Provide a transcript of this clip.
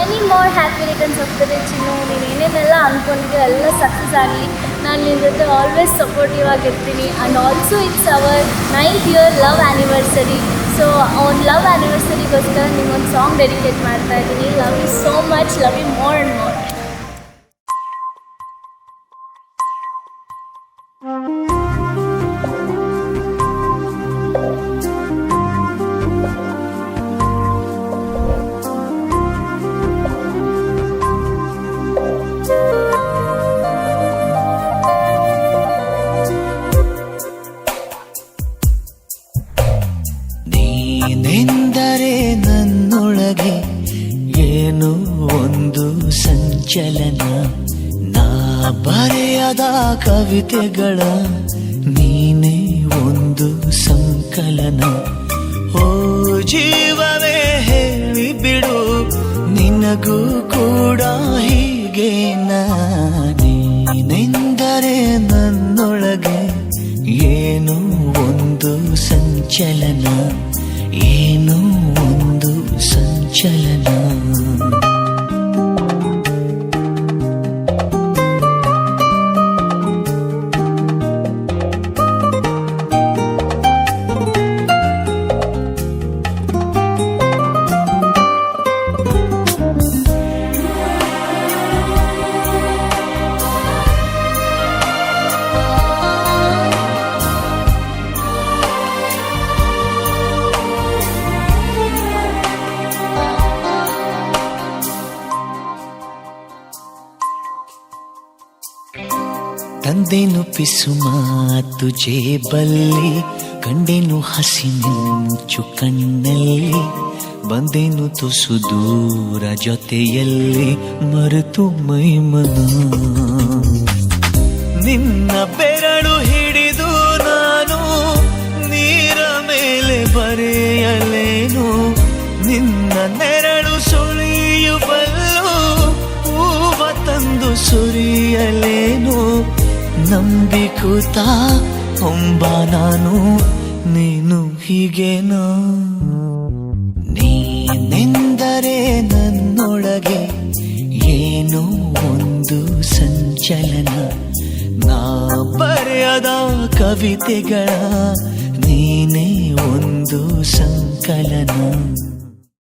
Many more happy returns of the day Chinnu. ನೀನು ಏನೇನೆಲ್ಲ ಅಂದ್ಕೊಂಡಿದ್ದೆ ಎಲ್ಲ ಸಕ್ಸಸ್ ಆಗಲಿ. ನಾನು ನಿನ್ನ ಜೊತೆ ಆಲ್ವೇಸ್ ಸಪೋರ್ಟಿವ್ ಆಗಿರ್ತೀನಿ. And also it's our 9th year love anniversary. So ಒಂದು ಲವ್ ಆ್ಯನಿವರ್ಸರಿಗೋಸ್ಕರ ನಿಮ್ಗೊಂದು ಸಾಂಗ್ ಡೆಡಿಕೇಟ್ ಮಾಡ್ತಾ ಇದ್ದೀನಿ. Love you so much, love you more and more. ನೀನೆಂದರೆ ನನ್ನೊಳಗೆ ಏನೋ ಒಂದು ಸಂಚಲನ. ನಾ ಬರೆಯದ ಕವಿತೆಗಳ ನೀನೇ ಒಂದು ಸಂಕಲನ. ಓ ಜೀವವೇ ಹೇಳಿಬಿಡು, ನಿನಗೂ ಕೂಡ ಹೀಗೆ ನೀನೆಂದರೆ ನನ್ನೊಳಗೆ ಏನೋ ಒಂದು ಸಂಚಲನ, ಏನೋ ಒಂದು ಸಂಚಲನ. ತಂದೆನು ಪಿಸು ಮಾತು ಜೇಬಲ್ಲಿ, ಕಂಡೆನು ಹಸಿ ಮಿಂಚು ಕಣ್ಣಲ್ಲಿ, ಬಂದೆನು ತುಸು ದೂರ ಜೊತೆಯಲ್ಲಿ ಮರೆತು ಮೈಮನ. ನಿನ್ನ ಬೆರಳು ಹಿಡಿದು ನಾನು ನೀರ ಮೇಲೆ ಬರೆಯಲೇನು, ನಿನ್ನ ನೆರಳು ಸುಳಿಯುವಲ್ಲೂ ಹೂವ ತಂದು ಸುರಿಯಲೇನು. ನಂಬಿಕೂತ ಹೊಂಬ ನಾನು, ನೀನು ಹೀಗೇನೋ. ನೀನೆಂದರೆ ನನ್ನೊಳಗೆ ಏನೋ ಒಂದು ಸಂಚಲನ. ನಾ ಬರೆಯದ ಕವಿತೆಗಳ ನೀನೇ ಒಂದು ಸಂಕಲನ.